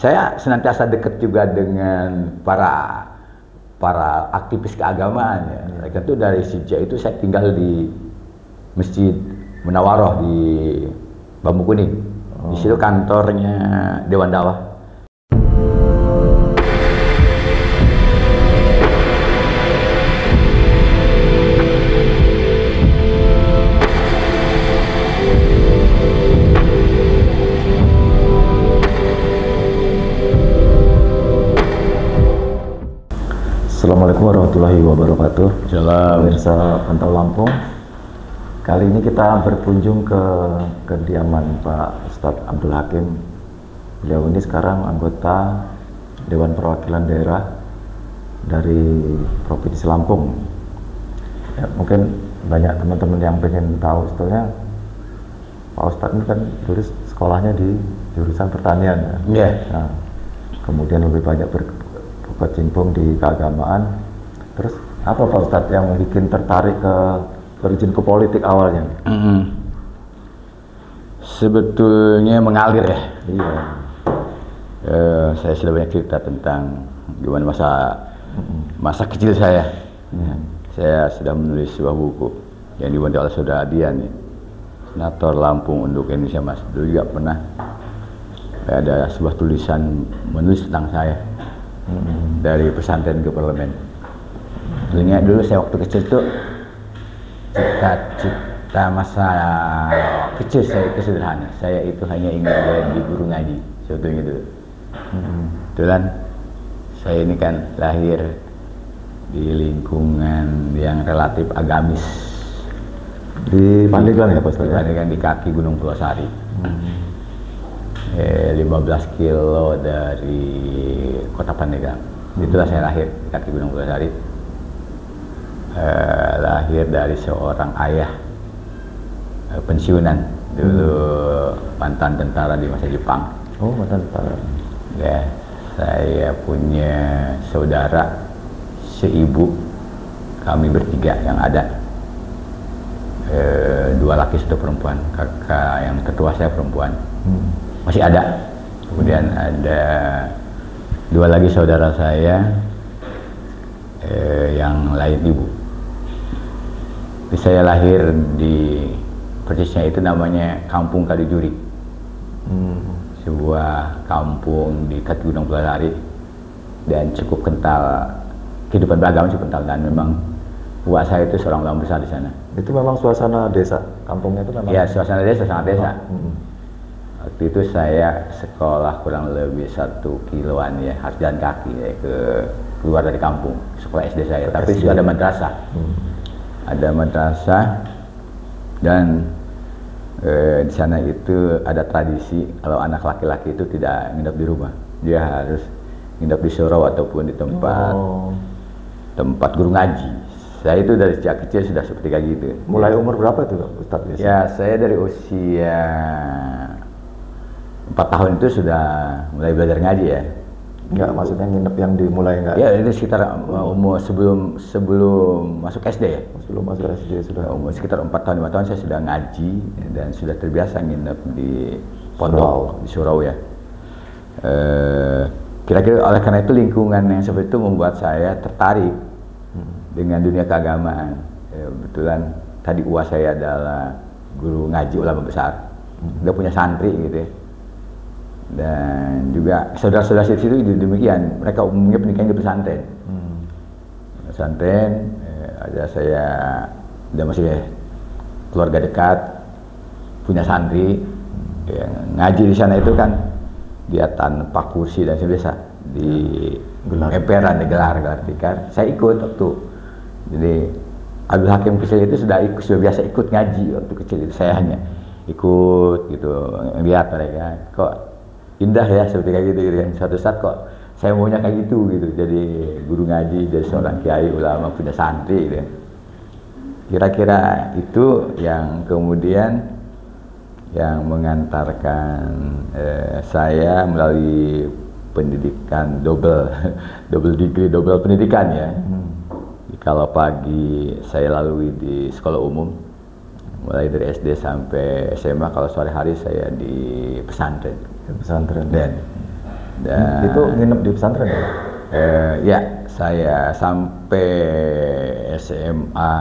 saya senantiasa dekat juga dengan para aktivis keagamaan ya. Mereka itu dari sejak itu saya tinggal di Masjid Munawaroh di Bambu Kuning. Di situ kantornya Dewan Dakwah. Assalamualaikum warahmatullahi wabarakatuh. Salam. Pemirsa Pantau Lampung. Kali ini kita berkunjung ke kediaman Pak Ustadz Abdul Hakim. Beliau ini sekarang anggota Dewan Perwakilan Daerah dari Provinsi Lampung. Ya, mungkin banyak teman-teman yang pengen tahu sebetulnya Pak Ustadz ini kan dulu sekolahnya di jurusan pertanian. Iya. Nah, kemudian lebih banyak berkecimpung di keagamaan. Terus apa Pak Ustadz yang bikin tertarik terjun ke politik awalnya? Sebetulnya mengalir ya. Iya. Saya sudah banyak cerita tentang gimana masa kecil saya. Saya sudah menulis sebuah buku yang dibantu oleh saudara Adian, Senator Lampung untuk Indonesia Mas. Dulu juga pernah ada sebuah tulisan menulis tentang saya. Dari pesantren ke parlemen. Ingat dulu saya waktu kecil tuh cita-cita masa kecil saya itu sederhana. Saya itu hanya ingin jadi guru ngaji sebetulnya itu. Kebetulan saya ini kan lahir di lingkungan yang relatif agamis. Di Pandeglang ya Pak Ustadz? Di Pandeglang, di kaki Gunung Pulau-Sari. 15 kilo dari kota Pandeglang. Itulah saya lahir di kaki Gunung Pulau-Sari. Lahir dari seorang ayah pensiunan dulu, mantan tentara di masa Jepang. Oh, mantan tentara. Ya, saya punya saudara seibu, kami bertiga yang ada. 2 laki 1 perempuan. Kakak yang tertua saya perempuan. Masih ada. Kemudian ada 2 lagi saudara saya yang lain ibu. Saya lahir di persisnya itu namanya Kampung Kadijuri. Sebuah kampung di kaki Gunung Pulau-Sari dan cukup kental, kehidupan beragama cukup kental, dan memang buat saya itu seorang ulama besar di sana. Itu memang suasana desa, kampungnya itu memang? Ya, suasana desa, sangat desa. Waktu itu saya sekolah kurang lebih 1 kiloan ya, harus jalan kaki ya, keluar dari kampung, sekolah SD saya. Tapi sudah ada madrasah. Ada madrasah, dan di sana itu ada tradisi kalau anak laki-laki itu tidak nginep di rumah, dia harus nginep di surau ataupun di tempat guru ngaji. Saya itu dari sejak kecil sudah seperti kayak gitu. Mulai umur berapa itu Ustadz? Ya, saya dari usia 4 tahun itu sudah mulai belajar ngaji ya. Enggak, maksudnya nginep yang dimulai enggak? Ya, itu sekitar umur sebelum masuk SD ya. Sebelum masuk SD sudah. Umur sekitar 4 tahun 5 tahun saya sudah ngaji dan sudah terbiasa nginep di pondok, di surau ya. Kira-kira oleh karena itu lingkungan yang seperti itu membuat saya tertarik dengan dunia keagamaan. Kebetulan tadi uas saya adalah guru ngaji ulama besar. Dia punya santri gitu ya. Dan juga saudara-saudara situ demikian, mereka umumnya pernikahan di pesantren. Pesantren, ada saya udah masih keluarga dekat, punya santri, yang ngaji di sana itu kan dia tanpa kursi dan sebagainya di emperan, digelar tikar. Saya ikut waktu, jadi Abdul Hakim kecil itu sudah biasa ikut ngaji waktu kecil itu. Saya hanya ikut gitu, lihat mereka kok indah ya seperti kayak gitu kan. Suatu saat kok saya maunya kayak gitu, jadi guru ngaji, jadi seorang kiai ulama punya santri gitu. Kira-kira itu yang kemudian yang mengantarkan saya melalui pendidikan double degree, double pendidikan ya. Kalau pagi saya lalui di sekolah umum, mulai dari SD sampai SMA. Kalau sore hari saya di pesantren. Pesantren. Dan Dan, itu nginep di pesantren ya? Ya, saya sampai SMA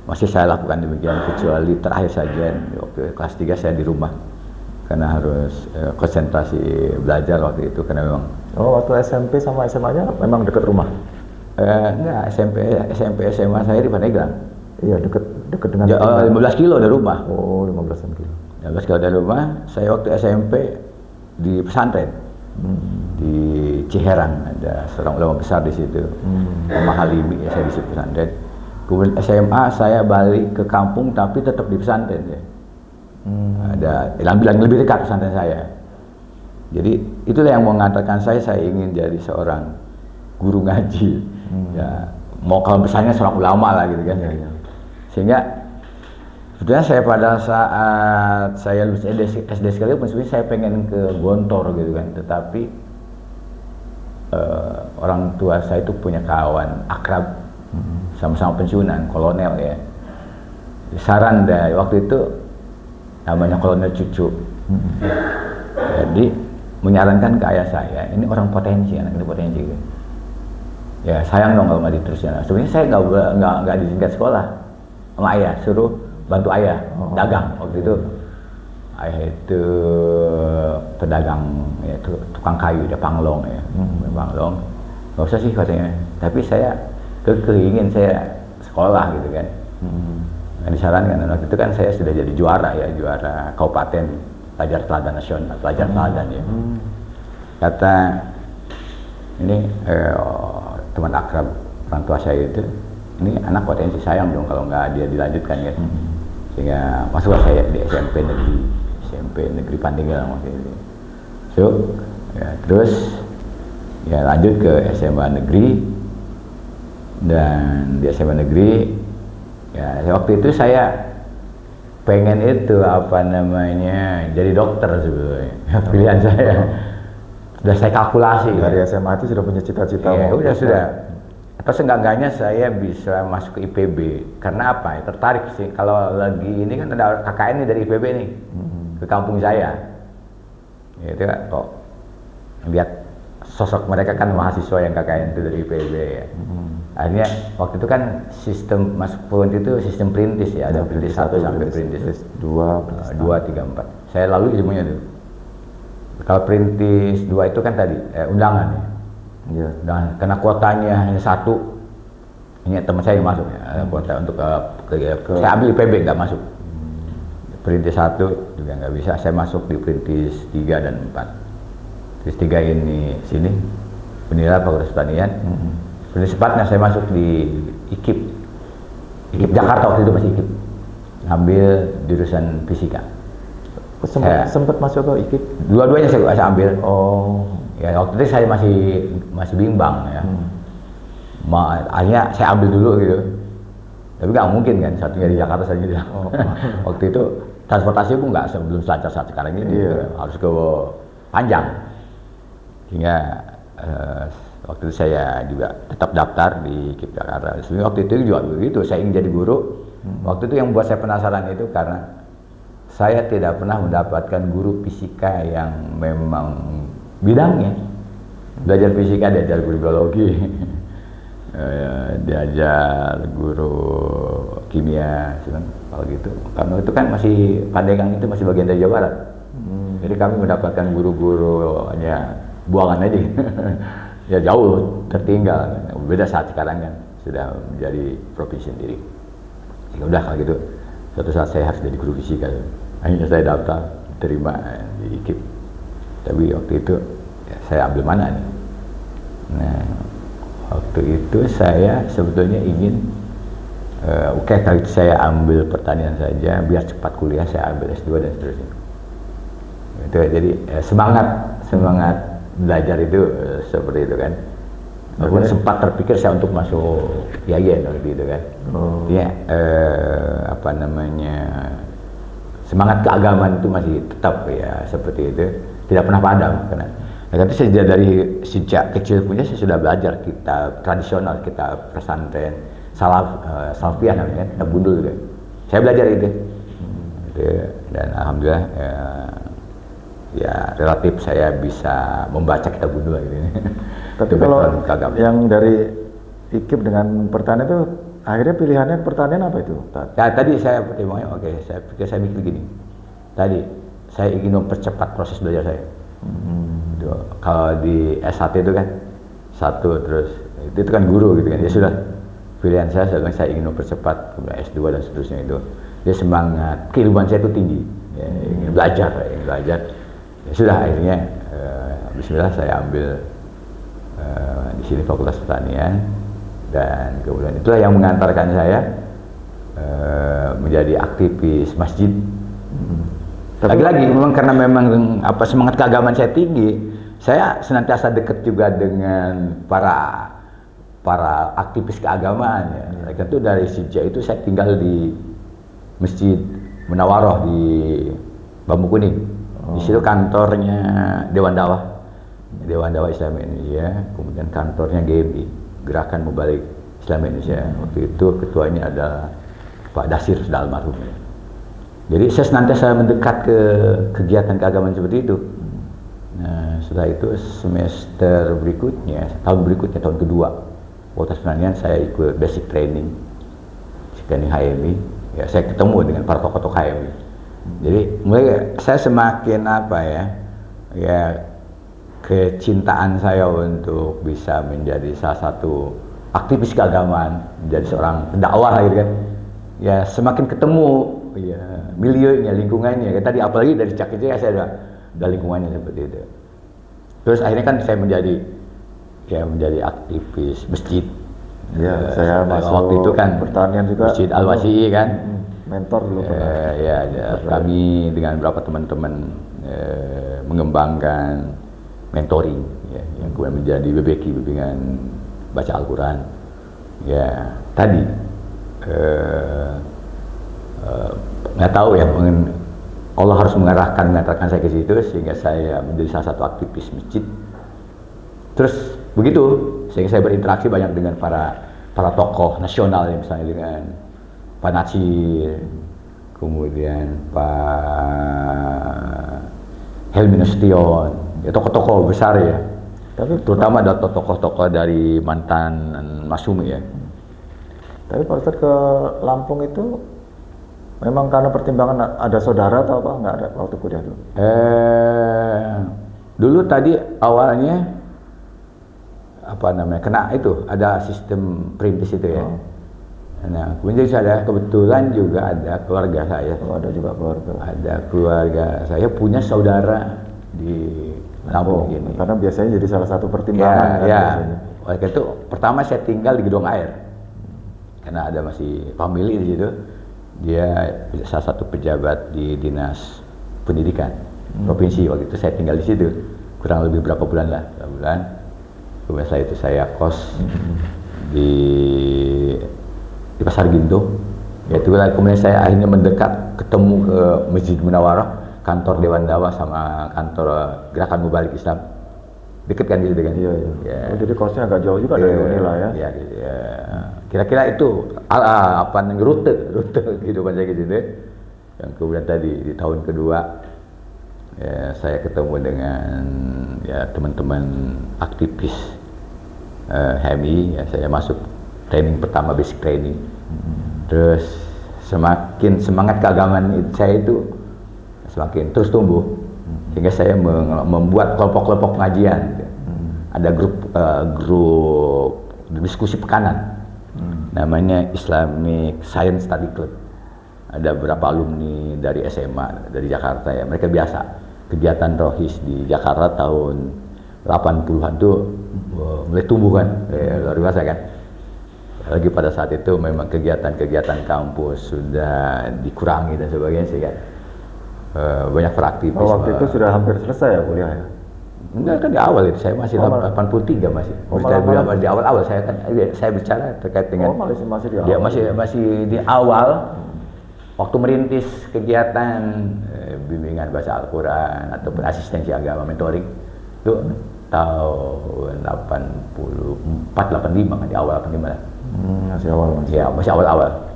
masih saya lakukan demikian, kecuali terakhir saja waktu kelas 3 saya di rumah karena harus konsentrasi belajar waktu itu karena memang. Oh, waktu SMP sama SMA-nya memang dekat rumah? Enggak, SMP SMA saya di Pandeglang. Iya, dekat dengan 15 kilo dari rumah. Oh, 15 kilo. 15 kilo dari rumah. Saya waktu SMP di pesantren di Ciherang, ada seorang ulama besar di situ, Muhammad Halimi, ya, saya di situ pesantren. Kemudian SMA saya balik ke kampung tapi tetap di pesantren ya. Ada bilang lebih dekat pesantren saya. Jadi itulah yang mengatakan saya ingin jadi seorang guru ngaji. Ya, mau kalau besarnya seorang ulama lah gitu kan. Ya. Sehingga sebetulnya saya pada saat saya lulus SD sekali maksudnya saya pengen ke Gontor gitu kan, tetapi orang tua saya itu punya kawan akrab sama-sama pensiunan kolonel ya. Saran dari waktu itu namanya Kolonel Cucu. Jadi menyarankan ke ayah saya, ini orang potensi, anak ini potensi gitu. Ya sayang dong kalau nggak diteruskan. Sebenarnya saya nggak diizinkan sekolah sama ayah, suruh bantu ayah dagang waktu itu. Ayah itu pedagang, ya, tukang kayu, dia panglong ya, panglong. Nggak usah sih katanya, tapi saya ingin saya sekolah gitu kan. Nah, disarankan, waktu itu kan saya sudah jadi juara ya, juara kabupaten pelajar teladan nasional, pelajar teladan ya. Kata ini teman akrab orang tua saya itu, ini anak potensi, sayang dong kalau nggak dia dilanjutkan kan. Sehingga masuklah saya di SMP negeri Pandeglang waktu itu. So, ya, terus ya lanjut ke SMA negeri, dan di SMA negeri ya waktu itu saya pengen itu apa namanya jadi dokter sebetulnya. Pilihan saya sudah saya kalkulasi dari SMA itu sudah punya cita-cita. Ya, sudah. Apa seenggaknya saya bisa masuk ke IPB karena apa ya, tertarik sih kalau lagi ini kan ada KKN nih dari IPB nih ke kampung saya ya, itu kan kok lihat sosok mereka kan mahasiswa yang KKN itu dari IPB ya. Akhirnya waktu itu kan sistem masuk PUN itu sistem perintis ya, ada perintis 1 sampai perintis 2, 3, 4. Saya lalui semuanya tuh. Kalau perintis 2 itu kan tadi undangan ya. Ya. Dan karena kuotanya hanya 1, ini teman saya yang masuk ya, kuota untuk saya ambil IPB nggak masuk. Perintis 1 juga nggak bisa, saya masuk di perintis 3 dan 4. Perintis 3 ini sini, Bendera Fakultas Pertanian. Perintis 4-nya saya masuk di IKIP Jakarta, waktu itu masih IKIP. Ambil jurusan fisika. Sempat masuk ke IKIP? Dua-duanya saya ambil. Oh. Ya waktu itu saya masih bimbang ya. Akhirnya saya ambil dulu gitu. Tapi nggak mungkin kan, satunya di Jakarta saja. Waktu itu transportasi pun nggak sebelum selancar saat sekarang ini, harus ke Panjang. Hingga waktu itu saya juga tetap daftar di KIP Jakarta. Sebenarnya waktu itu juga begitu, saya ingin jadi guru. Waktu itu yang buat saya penasaran itu karena saya tidak pernah mendapatkan guru fisika yang memang bidangnya. Belajar fisika, diajar guru biologi, diajar guru kimia, kalau gitu. Karena itu kan masih Pandeglang itu masih bagian dari Jawa Barat. Jadi kami mendapatkan guru-guru hanya buangan aja. Ya jauh tertinggal. Beda saat sekarang kan sudah menjadi provinsi sendiri. Ya udah kalau gitu, suatu saat saya harus jadi guru fisika. Akhirnya saya daftar, terima di IKIP. Tapi waktu itu ya, saya ambil mana nih? Nah, waktu itu saya sebetulnya ingin kalau itu saya ambil pertanian saja, biar cepat kuliah saya ambil S2 dan seterusnya. Itu jadi semangat belajar itu seperti itu kan. Walaupun sempat terpikir saya untuk masuk IAIN waktu itu kan. Ya apa namanya, semangat keagamaan itu masih tetap ya seperti itu, tidak pernah padam karena saya sejak kecil punya saya sudah belajar kitab tradisional, kitab pesantren salafiyah namanya, kitab bundul gitu. Saya belajar itu. Dan alhamdulillah ya relatif saya bisa membaca kitab Buddha gitu. Tapi kalau yang dari IKIP dengan pertanian itu akhirnya pilihannya pertanian apa itu? Ya, tadi saya pertimbangannya, oke, saya mikir gini. Tadi saya ingin mempercepat proses belajar saya. Kalau di S1 itu kan satu, terus itu kan guru gitu kan. Ya sudah, pilihan saya ingin mempercepat, kemudian S2 dan seterusnya itu. Dia semangat, keilmuan saya itu tinggi. Ya, ingin belajar. Ya sudah, akhirnya bismillah saya ambil di sini Fakultas Pertanian, dan kemudian itulah yang mengantarkan saya menjadi aktivis masjid. Lagi-lagi memang karena memang semangat keagamaan saya tinggi, saya senantiasa dekat juga dengan para aktivis keagamaan ya. Karena itu dari sejak itu saya tinggal di Masjid Munawaroh di Bambu Kuning. Di situ kantornya Dewan Dakwah Islam Indonesia, kemudian kantornya GMI, Gerakan Mubalik Islam Indonesia. Waktu itu ketuanya adalah Pak Dasir, sudah almarhum. Jadi saya senantiasa mendekat ke kegiatan keagamaan seperti itu. Nah, setelah itu semester berikutnya, tahun kedua, Fakultas Pertanian, saya ikut basic training HMI. Ya, saya ketemu dengan para tokoh-tokoh HMI. Jadi mulai saya semakin kecintaan saya untuk bisa menjadi salah satu aktivis keagamaan, menjadi seorang pendakwah gitu kan. Ya semakin ketemu ya milieunya, lingkungannya. Tadi apalagi dari sejak kecil saya ada lingkungannya seperti itu. Terus akhirnya kan saya menjadi aktivis masjid. Ya, saya masuk waktu itu kan pertanian juga. Masjid Al-Wasi'i kan. Mentor dulu kami dengan beberapa teman-teman mengembangkan mentoring ya, yang kemudian menjadi BBQ, bimbingan baca Al-Quran. Ya, tadi nggak tahu ya, Allah harus mengantarkan saya ke situ sehingga saya menjadi salah satu aktivis masjid. Terus begitu sehingga saya berinteraksi banyak dengan para tokoh nasional, misalnya dengan Pak Natsir, kemudian Pak Helmi Nasution, ya tokoh-tokoh besar ya. Tapi terutama ada tokoh-tokoh dari mantan Masumi ya. Tapi Pak Ustadz ke Lampung itu memang karena pertimbangan ada saudara atau apa? Nggak ada waktu kuliah dulu? Dulu tadi awalnya kena itu ada sistem perintis itu ya. Nah, kemudian saya kebetulan juga ada keluarga saya. Ada juga keluarga. Ada keluarga saya punya saudara di Lampung ini. Karena biasanya jadi salah satu pertimbangan. Oleh itu pertama saya tinggal di Gedong Air. Karena ada masih family di situ. Dia salah satu pejabat di Dinas Pendidikan Provinsi. Waktu itu saya tinggal di situ. Kurang lebih berapa bulan lah, Kemudian setelah itu saya kos di Pasar Gintung. Yaitu kemudian saya akhirnya mendekat ketemu ke Masjid Munawaroh, kantor Dewan Dakwah sama kantor Gerakan Mubalik Islam. Deket kan gitu kan? Iya. Ya. Jadi kosnya agak jauh juga dari Unila ya? Iya. Kira-kira itu rute kehidupan saya gitu deh. Yang kemudian tadi di tahun kedua ya, saya ketemu dengan teman-teman aktivis HMI. Ya, saya masuk training pertama, basic training. Terus semakin semangat keagamaan saya itu semakin terus tumbuh, sehingga saya membuat kelompok-kelompok pengajian. Ada grup diskusi pekanan, namanya Islamic Science Study Club. Ada beberapa alumni dari SMA dari Jakarta ya, mereka biasa kegiatan rohis di Jakarta tahun 80-an tuh mulai tumbuh kan, luar biasa kan. Lagi pada saat itu memang kegiatan-kegiatan kampus sudah dikurangi dan sebagainya sih kan. Banyak beraktivis. Waktu itu sudah hampir selesai ya kuliah ya? Enggak, kan di awal itu saya masih 83 masih. Di awal-awal saya bicara terkait dengan masih di awal. Masih di awal waktu merintis kegiatan bimbingan baca Al-Quran ataupun asistensi agama mentoring itu tahun 84 85 kan, di awal 85 lah. Masih awal. Ya, masih awal-awal.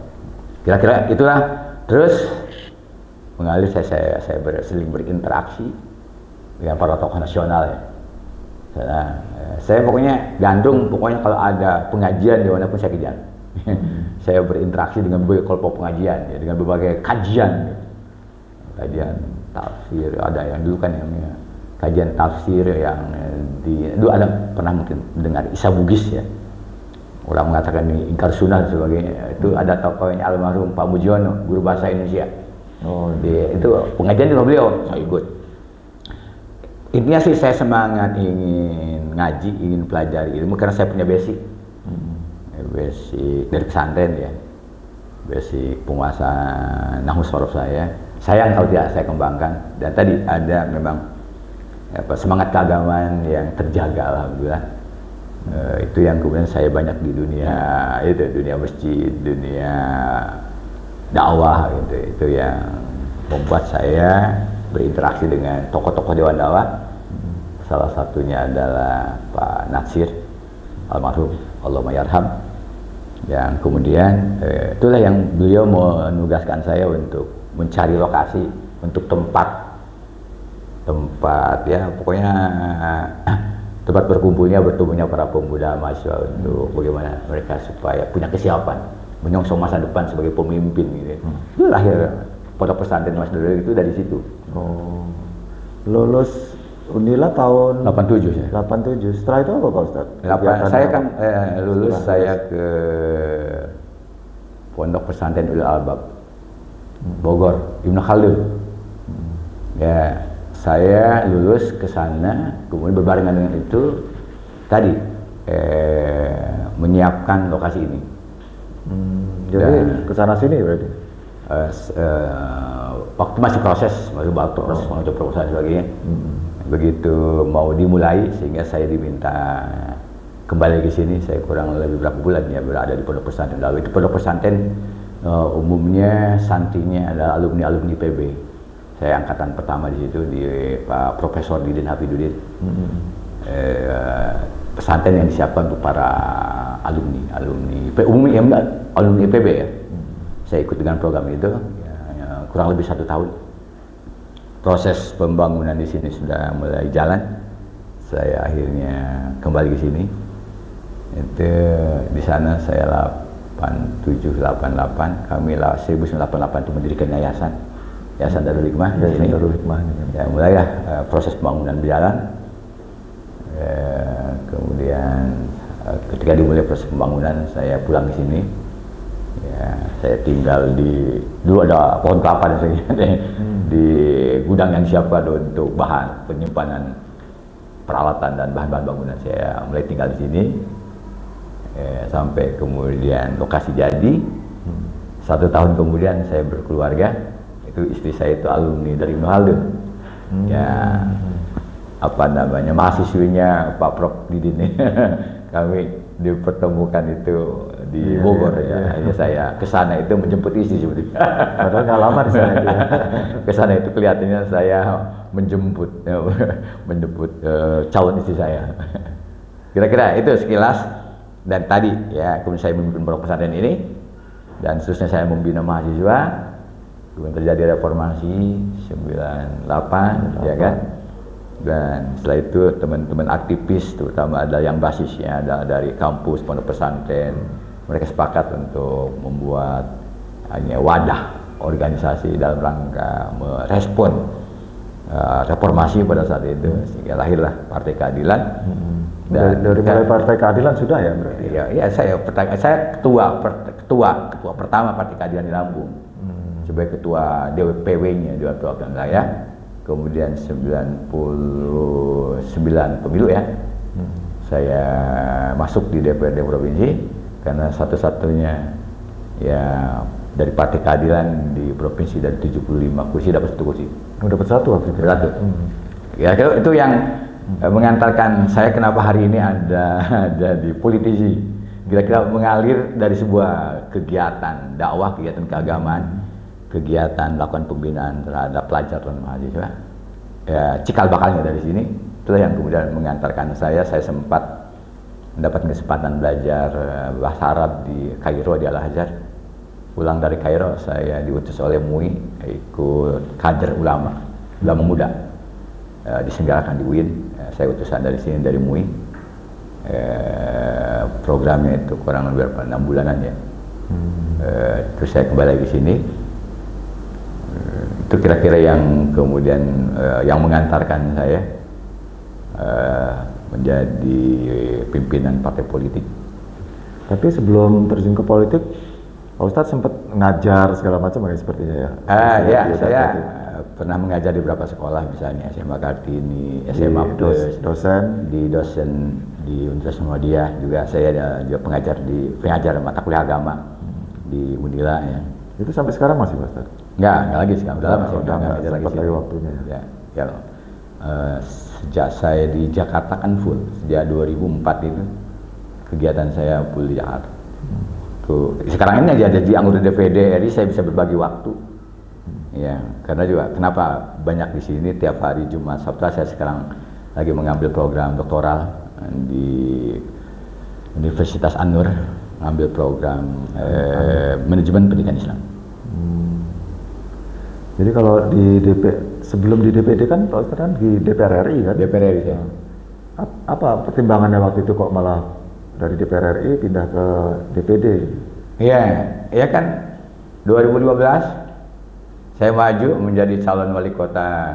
Kira-kira itulah. Terus mengalir saya sering berinteraksi dengan para tokoh nasional ya. Saya pokoknya gandrung, pokoknya kalau ada pengajian di mana pun saya kejar. Saya berinteraksi dengan berbagai kelompok pengajian, ya, dengan berbagai kajian, gitu. Kajian tafsir, ada yang dulu kan yang kajian tafsir yang dulu ada pernah mungkin dengar Isa Bugis ya. Orang mengatakan ini ingkar sunnah dan sebagainya. Itu ada tokohnya almarhum Pak Mujiono, guru bahasa Indonesia. Itu pengajian di beliau, saya ikut. Intinya sih saya semangat ingin ngaji, ingin pelajari ilmu karena saya punya basic. Basic dari pesantren ya. Basic penguasaan nahwu sorof saya. Sayang kalau tidak saya kembangkan. Dan tadi ada memang semangat keagamaan yang terjaga alhamdulillah. Itu yang kemudian saya banyak di dunia itu, dunia masjid, dunia dakwah itu yang membuat saya berinteraksi dengan tokoh-tokoh dewan dakwah. Salah satunya adalah Pak Natsir almarhum, Allahumma yarham, yang kemudian itulah yang beliau menugaskan saya untuk mencari lokasi untuk tempat ya pokoknya tempat bertumbuhnya para pemuda mahasiswa untuk bagaimana mereka supaya punya kesiapan menyongsong masa depan sebagai pemimpin gitu. Itu lahir Pondok Pesantren Mas Nurul itu dari situ. Lulus Unila tahun 87 ya. 87. Setelah itu apa Pak Ustadz? Saya kan lulus saya ke Pondok Pesantren Ulul Albab Bogor, Ibnu Khaldun. Ya, saya lulus ke sana, kemudian berbarengan dengan itu tadi menyiapkan lokasi ini. Jadi ke sana sini berarti. Waktu masih proses mengajukan proposal dan sebagainya. Begitu mau dimulai sehingga saya diminta kembali ke sini. Saya kurang lebih berapa bulan ya berada di Pondok Pesantren. Lalu itu Pondok Pesantren umumnya santrinya adalah alumni PB. Saya angkatan pertama di situ di Pak Profesor Didin Hafiduddin. Pesantren yang disiapkan untuk para alumni PB ya. Saya ikut dengan program itu ya, kurang lebih 1 tahun. Proses pembangunan di sini sudah mulai jalan. Saya akhirnya kembali ke sini. Itu di sana saya 8788, kami 1988 itu mendirikan yayasan Darul Hikmah di sini. Ya, mulailah proses pembangunan berjalan. Kemudian ketika dimulai proses pembangunan, saya pulang ke sini. Ya, saya tinggal dulu ada pohon kelapa dan sebagainya di gudang yang disiapkan untuk bahan penyimpanan peralatan dan bahan-bahan bangunan. Saya mulai tinggal di sini sampai kemudian lokasi jadi. 1 tahun kemudian saya berkeluarga. Itu istri saya itu alumni dari Ibnu Khaldun. Ya, apa namanya, mahasiswinya Pak Prof Didin. Kami dipertemukan itu di Bogor ya. Hanya saya ke sana itu menjemput istri sebetulnya. Padahal nggak lama di sana ya. Ke sana itu kelihatannya saya menjemput calon istri saya. Kira-kira itu sekilas. Dan tadi ya, kemudian saya memimpin Pondok Pesantren ini dan seterusnya saya membina mahasiswa. Kemudian terjadi reformasi 98 ya kan. Dan setelah itu teman-teman aktivis, terutama ada yang basisnya ada dari kampus Pondok Pesantren, mereka sepakat untuk membuat hanya wadah organisasi dalam rangka merespon reformasi pada saat itu, sehingga lahirlah Partai Keadilan. Dan dari mulai Partai Keadilan sudah ya berarti? Ya, saya ketua pertama Partai Keadilan di Lampung, sebagai ketua DPW-nya, Dewan Perwakilan Wilayah. Kemudian 99 pemilu ya, saya masuk di DPRD Provinsi karena satu-satunya ya dari Partai Keadilan di provinsi dari 75 kursi dapat 1 kursi. Dapat 1 waktu itu. Satu. Ya, itu yang mengantarkan saya kenapa hari ini ada di politisi. Kira-kira mengalir dari sebuah kegiatan dakwah, kegiatan keagamaan, kegiatan melakukan pembinaan terhadap pelajar dan mahasiswa. Ya, cikal bakalnya dari sini. Itulah yang kemudian mengantarkan saya sempat mendapat kesempatan belajar bahasa Arab di Kairo, di Al-Azhar. Pulang dari Kairo, saya diutus oleh MUI ikut kader ulama muda. diselenggarakan di UIN. Saya utusan dari sini, dari MUI. Programnya itu kurang lebih 6 bulanan ya. Terus saya kembali lagi ke sini. Itu kira-kira yang kemudian yang mengantarkan saya menjadi pimpinan partai politik. Tapi sebelum terjun ke politik, Pak Ustadz sempat ngajar segala macam ya sepertinya ya? Ya, saya pernah mengajar di beberapa sekolah, misalnya SMA Kartini, SMA Plus, dosen di Universitas Muhammadiyah juga. Saya juga pengajar mata kuliah agama di Unila ya. Itu sampai sekarang masih Pak Ustadz? Enggak lagi sekarang. Udah nggak sempat lagi waktunya. Ya. Sejak saya di Jakarta kan full, sejak 2004 itu kegiatan saya full di Jakarta. Tuh, sekarang ini aja jadi anggota DPD RI, saya bisa berbagi waktu. Ya, karena juga kenapa banyak di sini tiap hari Jumat Sabtu. Saya sekarang lagi mengambil program doktoral di Universitas An-Nur, ngambil program manajemen pendidikan Islam. Jadi kalau sebelum di DPD kan Pak Ustadz kan di DPR RI kan? DPR RI ya. Apa pertimbangannya waktu itu kok malah dari DPR RI pindah ke DPD? Iya kan 2015 saya maju menjadi calon wali kota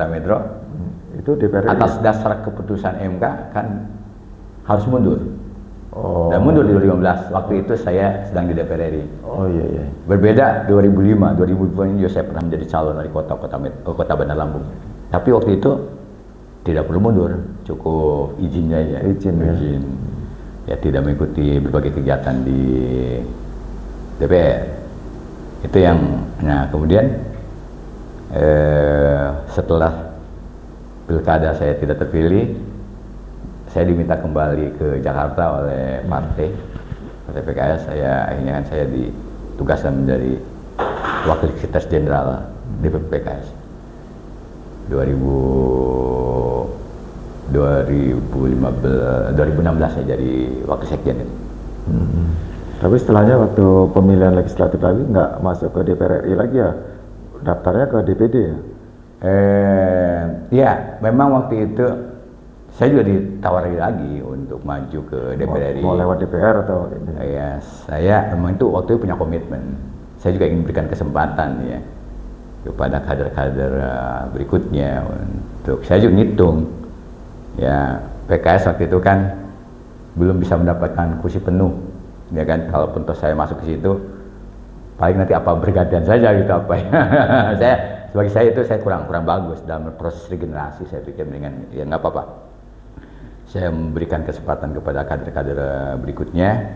Metro. Itu DPR RI? Atas dasar keputusan MK kan harus mundur. Dan mundur di 2015. Waktu itu saya sedang di DPR RI. Oh iya. Berbeda 2005 juga saya pernah menjadi calon wali kota Bandar Lampung. Tapi waktu itu tidak perlu mundur, cukup izinnya aja. Izin. Ya, tidak mengikuti berbagai kegiatan di DPR. Itu yang, kemudian setelah pilkada saya tidak terpilih, saya diminta kembali ke Jakarta oleh partai PKS. Akhirnya saya ditugaskan menjadi wakil sekretaris jenderal DPP PKS 2016 saya jadi wakil sekjen itu. Tapi setelahnya waktu pemilihan legislatif lagi nggak masuk ke DPR RI lagi ya? Daftarnya ke DPD ya? Ya, memang waktu itu saya juga ditawari lagi untuk maju ke DPR RI. Mau lewat DPR atau ini? Ya, saya memang itu waktu itu punya komitmen. Saya juga ingin berikan kesempatan ya kepada kader-kader berikutnya untuk saya juga ngitung. Ya, PKS waktu itu kan belum bisa mendapatkan kursi penuh. Ya kan, kalaupun toh saya masuk ke situ, paling nanti apa bergantian saja gitu apa ya. Sebagai saya itu saya kurang bagus dalam proses regenerasi. Saya pikir dengan ya nggak apa-apa. Saya memberikan kesempatan kepada kader-kader berikutnya,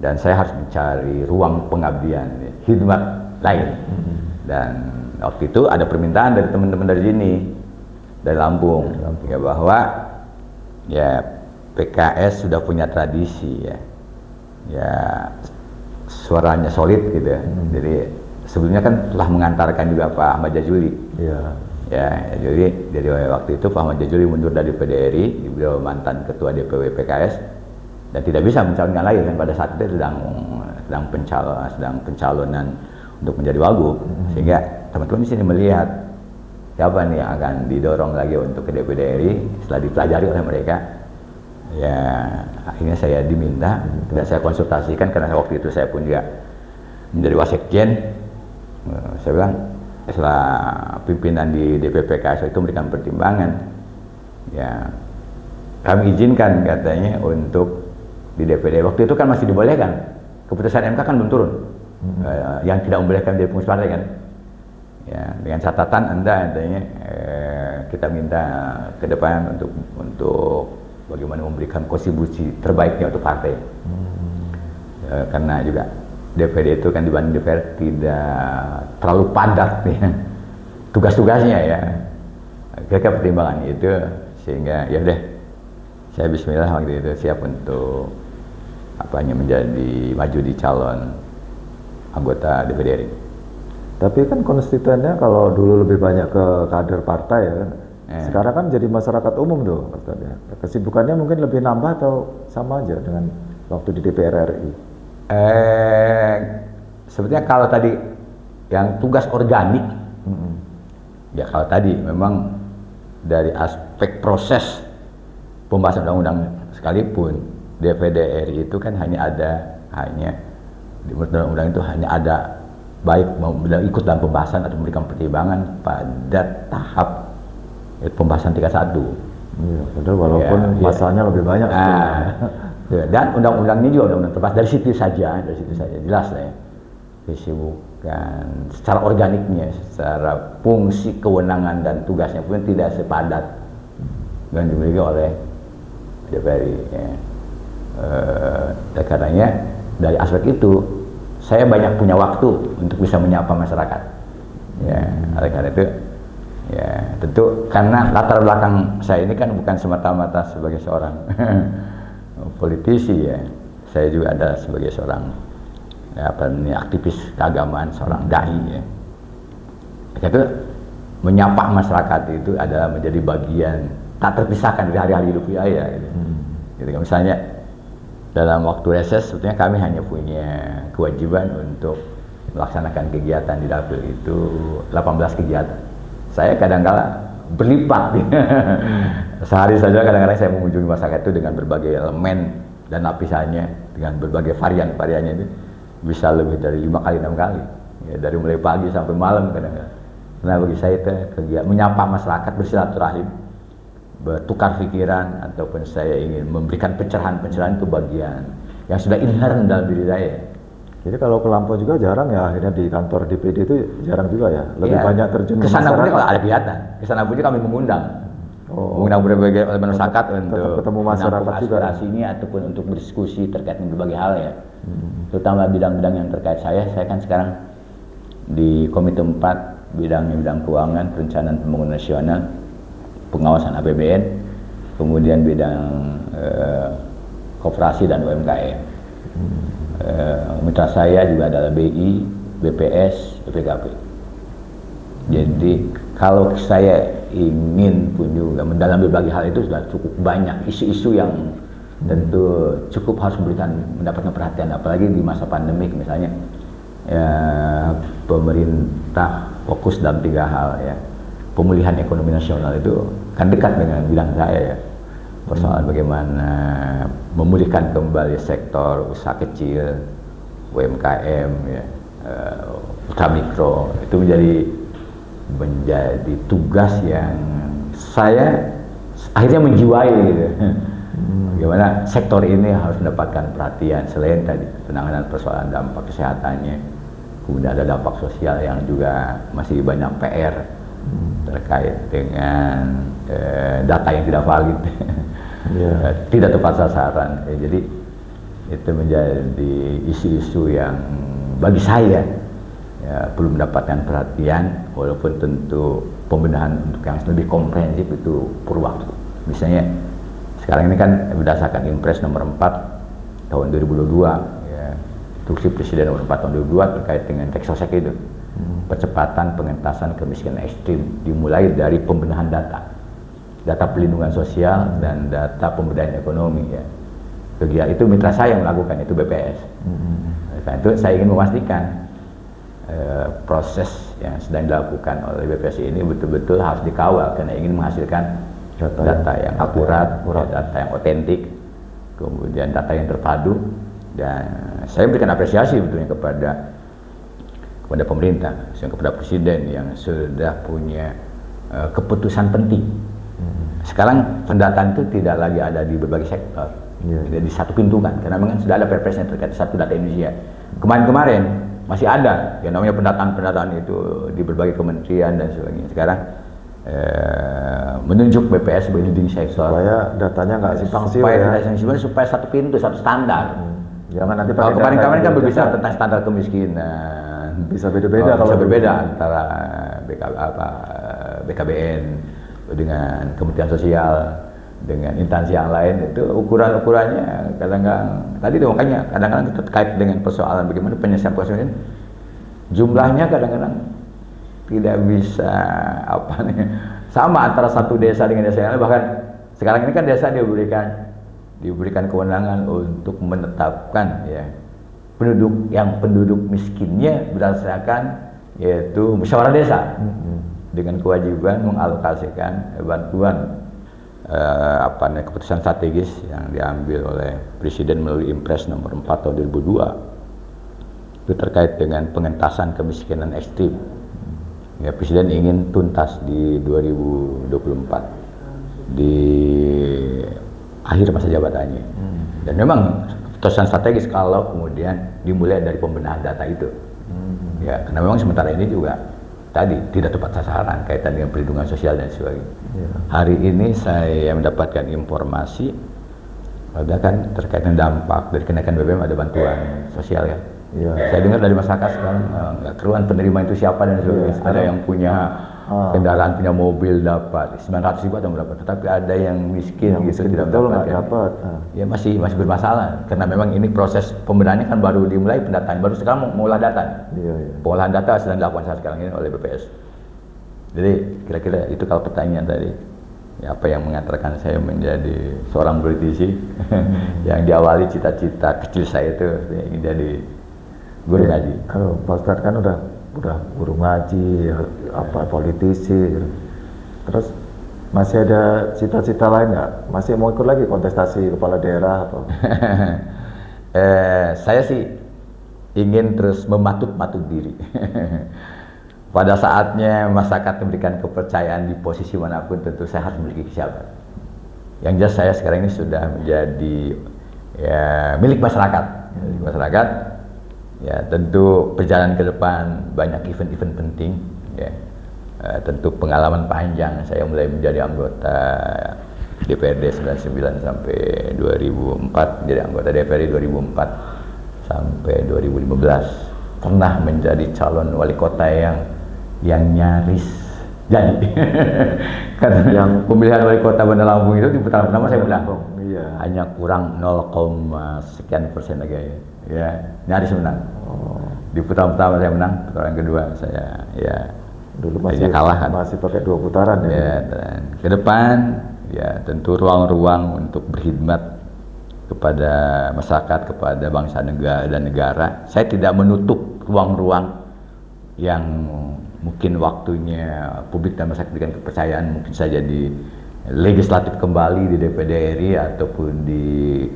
dan saya harus mencari ruang pengabdian, khidmat lain. Dan waktu itu ada permintaan dari teman-teman dari sini, dari Lampung, ya bahwa ya PKS sudah punya tradisi ya suaranya solid gitu ya. Jadi sebelumnya kan telah mengantarkan juga Pak Ahmad Jajuli. Jadi waktu itu Pak Ahmad Jajuli mundur dari PDRI, beliau mantan ketua DPW PKS dan tidak bisa mencalonkan lagi kan pada saat itu sedang pencalonan untuk menjadi wagub. Sehingga teman-teman di sini melihat siapa nih yang akan didorong lagi untuk ke DPD RI. Setelah dipelajari oleh mereka, ya akhirnya saya diminta dan saya konsultasikan karena waktu itu saya pun juga menjadi wasekjen. Saya bilang setelah pimpinan di DPP PKS itu memberikan pertimbangan, ya kami izinkan katanya untuk di DPD. Waktu itu kan masih dibolehkan, keputusan MK kan belum turun, yang tidak membolehkan menjadi pengurus partai kan. Ya, dengan catatan katanya kita minta ke depan untuk bagaimana memberikan kontribusi terbaiknya untuk partai. Karena juga DPD itu kan dibanding DPR tidak terlalu padat nih tugas-tugasnya ya. Kira-kira pertimbangan itu sehingga ya deh saya bismillah waktu itu siap untuk menjadi maju di calon anggota DPD RI. Tapi kan konstituennya kalau dulu lebih banyak ke kader partai ya kan. Sekarang kan jadi masyarakat umum tuh katanya. Kesibukannya mungkin lebih nambah atau sama aja dengan waktu di DPR RI? Sebetulnya kalau tadi yang tugas organik, ya kalau tadi memang dari aspek proses pembahasan undang-undang sekalipun, DPD RI itu kan hanya di undang-undang itu hanya ada baik mau ikut dalam pembahasan atau memberikan pertimbangan pada tahap pembahasan 31. Iya, padahal walaupun pasalnya lebih banyak. Dan undang-undang ini juga undang-undang terbatas dari situ saja jelas lah ya. Kesibukan secara organiknya, secara fungsi kewenangan dan tugasnya pun tidak sepadat yang dimiliki oleh DPR. Ya. Dan karenanya dari aspek itu saya banyak punya waktu untuk bisa menyapa masyarakat. Ya, oleh karena itu ya tentu karena latar belakang saya ini kan bukan semata-mata sebagai seorang politisi ya. Saya juga ada sebagai seorang aktivis keagamaan, seorang dai ya. Itu menyapa masyarakat itu adalah menjadi bagian tak terpisahkan dari hari-hari hidup saya gitu. Gitu kan, misalnya dalam waktu reses sebetulnya kami hanya punya kewajiban untuk melaksanakan kegiatan di dapil itu 18 kegiatan. Saya kadang-kala berlipat sehari saja kadang-kadang saya mengunjungi masyarakat itu dengan berbagai elemen dan lapisannya, dengan berbagai varian-variannya itu bisa lebih dari 5 kali 6 kali ya, dari mulai pagi sampai malam kadang-kadang. Karena bagi saya itu kegiatan menyapa masyarakat, bersilaturahim, bertukar pikiran, ataupun saya ingin memberikan pencerahan-pencerahan itu bagian yang sudah inherent dalam diri saya. Jadi kalau ke Lampau juga jarang ya, akhirnya di kantor DPD itu jarang juga ya, lebih banyak terjun ke masyarakat. Kesana kalau ada kegiatan, kesana pun kami mengundang berbagai masyarakat untuk ketemu masyarakat juga aspirasinya ataupun untuk berdiskusi terkait dengan berbagai hal ya. Terutama bidang-bidang yang terkait saya kan sekarang di Komite 4 bidang keuangan, perencanaan pembangunan nasional, pengawasan APBN, kemudian bidang koperasi dan UMKM. Mitra saya juga adalah BI, BPS, BPKP. Jadi kalau saya ingin pun juga mendalami berbagai hal itu sudah cukup banyak isu-isu yang tentu cukup harus mendapatkan perhatian, apalagi di masa pandemik misalnya ya, pemerintah fokus dalam 3 hal ya. Pemulihan ekonomi nasional itu kan dekat dengan bidang saya ya. Persoalan bagaimana memulihkan kembali sektor usaha kecil, UMKM ya, ultramikro, itu menjadi tugas yang saya akhirnya menjiwai gitu. Bagaimana sektor ini harus mendapatkan perhatian selain tadi penanganan persoalan dampak kesehatannya, kemudian ada dampak sosial yang juga masih banyak PR terkait dengan data yang tidak valid, tidak tepat sasaran. Jadi itu menjadi isu-isu yang bagi saya ya, belum mendapatkan perhatian, walaupun tentu pembenahan untuk yang lebih komprehensif itu perlu waktu. Misalnya sekarang ini kan berdasarkan Impres nomor 4 tahun 2022 ya, instruksi Presiden nomor 4 tahun 2022 terkait dengan tax sosek itu, percepatan pengentasan kemiskinan ekstrim dimulai dari pembenahan data pelindungan sosial dan data pemberdayaan ekonomi ya. Kegiatan itu mitra saya yang melakukan, itu BPS. Karena itu saya ingin memastikan proses yang sedang dilakukan oleh BPS ini betul-betul harus dikawal karena ingin menghasilkan data yang akurat, data yang otentik, kemudian data yang terpadu. Dan saya berikan apresiasi betulnya kepada pemerintah, kepada Presiden yang sudah punya keputusan penting. Sekarang pendataan itu tidak lagi ada di berbagai sektor, tidak di satu pintu kan, karena memang sudah ada perpresnya terkait satu data Indonesia. Kemarin masih ada yang namanya pendataan itu di berbagai kementerian dan sebagainya. Sekarang menunjuk BPS sebagai leading sector supaya datanya nggak simpang siur supaya satu pintu, satu standar. Jangan nanti kemarin kan berbicara tentang standar kemiskinan, bisa beda-beda kalau berbeda antara BKBN dengan Kementerian Sosial dengan instansi yang lain, itu ukurannya kadang-kadang tadi tuh makanya kadang-kadang itu terkait dengan persoalan bagaimana penyelesaian jumlahnya kadang-kadang tidak bisa sama antara satu desa dengan desa yang lain. Bahkan sekarang ini kan desa diberikan kewenangan untuk menetapkan ya penduduk miskinnya berdasarkan yaitu musyawarah desa. dengan kewajiban mengalokasikan bantuan keputusan strategis yang diambil oleh Presiden melalui Impres nomor 4 tahun 2002 itu terkait dengan pengentasan kemiskinan ekstrim. Ya, Presiden ingin tuntas di 2024 di akhir masa jabatannya. Dan memang keputusan strategis kalau kemudian dimulai dari pembenahan data itu. Ya, karena memang sementara ini juga tadi tidak tepat sasaran kaitan dengan perlindungan sosial dan sebagainya. Hari ini saya mendapatkan informasi ada kan terkait dengan dampak dari kenaikan BBM, ada bantuan sosial ya. Saya dengar dari masyarakat sekarang nggak keruan penerima itu siapa dan sebagainya. Ada yang punya kendaraan, punya mobil dapat 900.000 atau berapa, tetapi ada yang miskin gitu tidak dapat. Ya masih bermasalah karena memang ini proses pembenahannya kan baru dimulai, pendataan baru sekarang mau olah data. Pengolahan data sedang dilakukan saat sekarang ini oleh BPS. Jadi kira-kira itu kalau pertanyaan tadi, ya, apa yang mengantarkan saya menjadi seorang politisi yang diawali cita-cita kecil saya itu ingin jadi guru ngaji. Kalau Pak Ustadz kan udah guru ngaji, politisi, terus masih ada cita-cita lain nggak? Masih mau ikut lagi kontestasi kepala daerah atau? Saya sih ingin terus mematut-matut diri. Pada saatnya masyarakat memberikan kepercayaan di posisi manapun, tentu saya harus memiliki kesiapan. Yang jelas saya sekarang ini sudah menjadi milik masyarakat. Ya, tentu perjalanan ke depan banyak event-event penting. Ya. Tentu pengalaman panjang saya mulai menjadi anggota DPRD 99 sampai 2004, jadi anggota DPRD 2004 sampai 2015. Pernah menjadi calon wali kota yang nyaris jadi. Karena yang pemilihan wali kota Bandar Lampung itu di putaran pertama saya menang. Hanya kurang 0, sekian persen lagi ya, nyaris menang. Di putaran pertama saya menang, putaran kedua saya dulu masih kalah kan? Masih pakai 2 putaran ya. Dan ke depan ya tentu ruang-ruang untuk berkhidmat kepada masyarakat, kepada bangsa dan negara. Saya tidak menutup ruang-ruang yang mungkin waktunya publik dan masyarakat berikan kepercayaan, mungkin saja di legislatif kembali di DPD RI ataupun di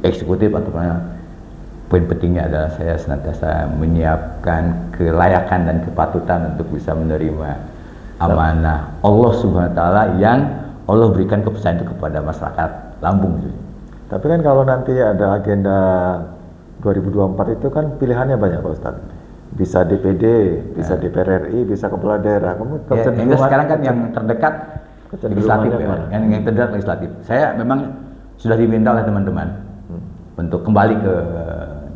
eksekutif, ataupun poin pentingnya adalah saya senantiasa menyiapkan kelayakan dan kepatutan untuk bisa menerima amanah Allah Subhanahu wa taala yang Allah berikan kepercayaan itu kepada masyarakat Lampung. Tapi kan kalau nanti ada agenda 2024 itu kan pilihannya banyak Pak Ustadz. Bisa DPD, bisa DPR RI, bisa kepala daerah. Kamu sekarang kan yang terdekat legislatif ya, yang terdekat legislatif. Saya memang sudah diminta oleh teman-teman untuk kembali ke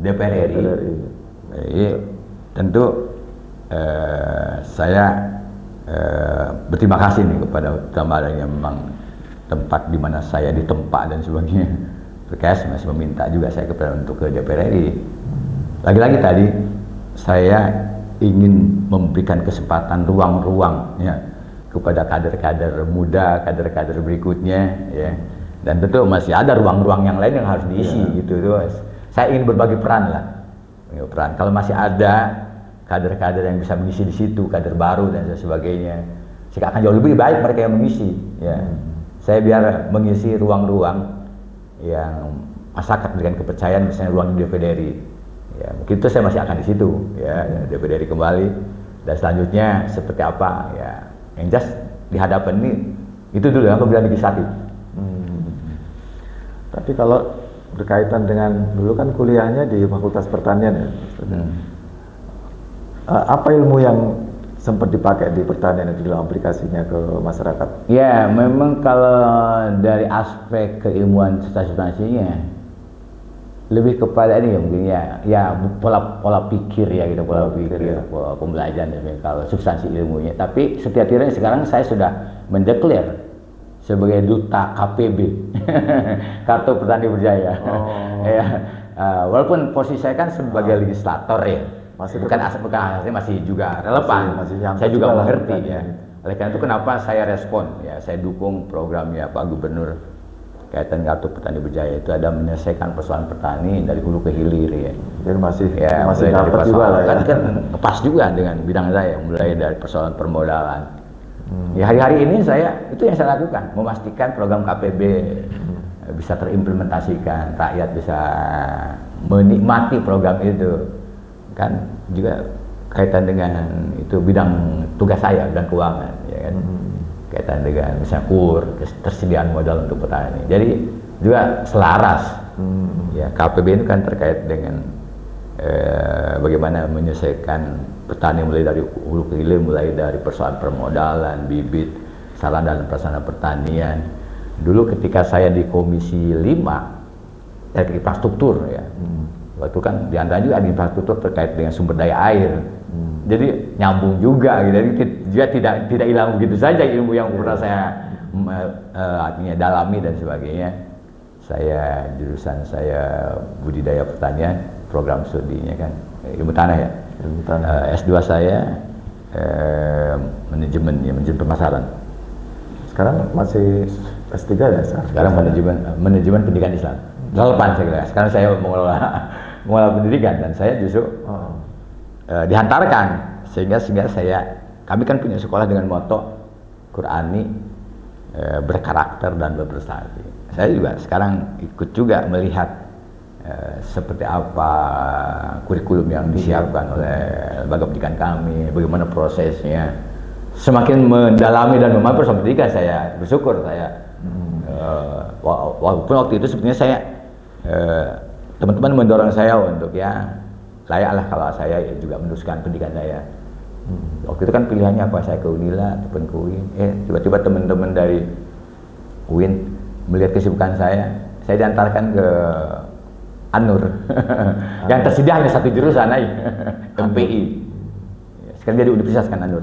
DPR RI. Jadi tentu saya berterima kasih nih kepada Utama yang memang tempat di mana saya ditempa dan sebagainya. PKS masih meminta juga saya untuk ke DPR RI. Lagi-lagi tadi saya ingin memberikan kesempatan ruang-ruang ya kepada kader-kader muda, kader-kader berikutnya ya. Dan tentu masih ada ruang-ruang yang lain yang harus diisi gitu tuh. Saya ingin berbagi peran lah. Kalau masih ada kader-kader yang bisa mengisi di situ, kader baru dan sebagainya, jika akan jauh lebih baik mereka yang mengisi ya. Saya biar mengisi ruang-ruang yang masyarakat berikan kepercayaan, misalnya ruang di DPD RI. Ya, mungkin itu saya masih akan di situ ya, DPD RI kembali, dan selanjutnya seperti apa ya. Yang jelas di hadapan ini itu dulu yang pemilihan legislatif. Tapi kalau berkaitan dengan dulu kan kuliahnya di Fakultas Pertanian ya. Apa ilmu yang sempat dipakai di pertanian itu dalam aplikasinya ke masyarakat? Ya, memang kalau dari aspek keilmuan substansinya lebih kepada ini ya mungkin ya pola pikir ya gitu, pola pembelajaran ya, kalau substansi ilmunya. Tapi setiap-tiapnya sekarang saya sudah mendeklar sebagai duta KPB, Kartu Petani Berjaya. Ya, walaupun posisi saya kan sebagai legislator ya, bukan asli masih juga relevan. Saya juga mengerti ya. Oleh karena itu kenapa saya respon ya, saya dukung programnya Pak Gubernur kaitan Kartu Petani Berjaya, itu ada menyelesaikan persoalan petani dari hulu ke hilir ya. Jadi masih dapat juga lah ya. Kan pas juga dengan bidang saya, mulai dari persoalan permodalan, Ya hari-hari ini itu yang saya lakukan, memastikan program KPB bisa terimplementasikan, rakyat bisa menikmati program itu. Kan juga kaitan dengan itu bidang tugas saya, bidang keuangan, ya kan. Kaitan dengan misalnya ketersediaan modal untuk petani. Jadi juga selaras. Ya, KPB itu kan terkait dengan bagaimana menyelesaikan petani mulai dari hulu ke hilir, mulai dari persoalan permodalan, bibit, sarana dan prasarana pertanian. Dulu ketika saya di Komisi 5 infrastruktur ya, waktu kan diantara juga ada infrastruktur terkait dengan sumber daya air. Jadi nyambung juga, gitu. Jadi juga tidak hilang begitu saja ilmu yang pernah saya artinya dalami dan sebagainya. Jurusan saya budidaya pertanian, program studinya kan ilmu tanah ya. S2 saya manajemen pemasaran. Sekarang masih S3 ya? Sekarang manajemen pendidikan Islam. Relevan saya kira. Sekarang saya mengelola pendidikan dan saya justru dihantarkan sehingga kami kan punya sekolah dengan moto Qurani, berkarakter dan berprestasi. Saya juga sekarang ikut juga melihat seperti apa kurikulum yang disiapkan oleh lembaga pendidikan kami, bagaimana prosesnya. Semakin mendalami dan memahami proses pendidikan, saya bersyukur walaupun waktu itu sebenarnya teman-teman mendorong saya untuk ya layaklah kalau saya juga meneruskan pendidikan saya. Waktu itu kan pilihannya apa, saya ke Unila ataupun ke UIN. Tiba-tiba teman-teman dari UIN melihat kesibukan saya diantarkan ke An-Nur yang tersedia hanya satu jurusan aja, MPI. Sekarang jadi universitas kan An-Nur.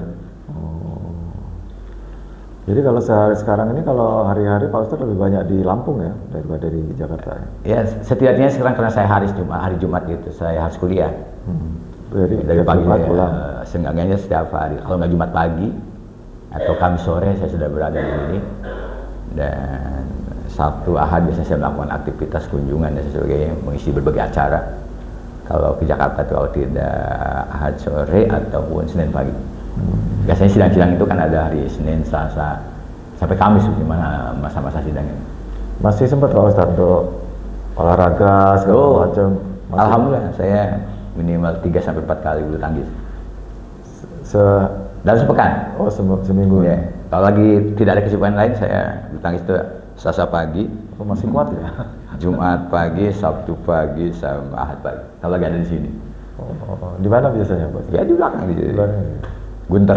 Jadi kalau sekarang ini kalau hari-hari Pak Ustadz lebih banyak di Lampung ya daripada di Jakarta ya? Ya setidaknya sekarang karena saya hari Jumat itu saya harus kuliah. Jadi dari pagi seenggaknya setiap hari. Kalau nggak Jumat pagi atau Kamis sore saya sudah berada di sini. Dan Sabtu Ahad biasanya saya melakukan aktivitas kunjungan dan sebagainya, mengisi berbagai acara. Kalau ke Jakarta itu kalau tidak Ahad sore ataupun Senin pagi. Biasanya sidang-sidang itu kan ada hari Senin, Selasa, sampai Kamis gimana masa-masa sidangnya. Masih sempat Pak Ustadz untuk olahraga segala macam? Alhamdulillah saya minimal 3-4 kali bulu tangkis. Dalam sepekan? Oh seminggu ya? Kalau lagi tidak ada kesibukan lain saya bulu tangkis itu Selasa pagi. Masih kuat ya? Jumat pagi, Sabtu pagi, sama Ahad pagi. Kalau lagi ada di sini. Di mana biasanya Pak? Ya di belakang di Gunter.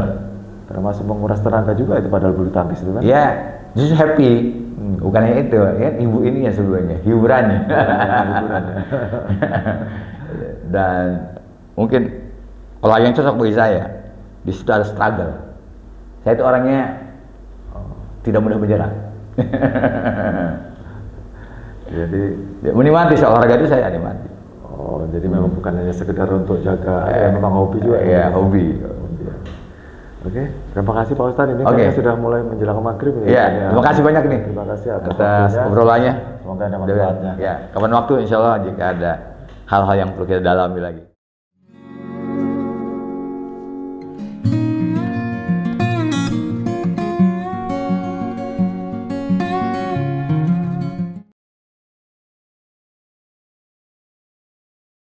Termasuk menguras tenaga juga itu padahal bulu tangkis itu kan? Ya, justru happy. Bukannya itu, ya ibu ini ya sebelumnya hiburannya. Dan mungkin kalau yang cocok bagi saya, di situ ada struggle. Saya itu orangnya tidak mudah menyerah. Jadi menikmati olahraga itu saya nikmati. Jadi memang bukan hanya sekedar untuk jaga, memang hobi juga. Iya, hobi. Oke, terima kasih Pak Ustadz. Ini kayaknya sudah mulai menjelang maghrib. Iya, terima kasih banyak nih. Terima kasih atas obrolannya. Semoga ada manfaatnya. Ya, kapan waktu insya Allah jika ada hal-hal yang perlu kita dalami lagi.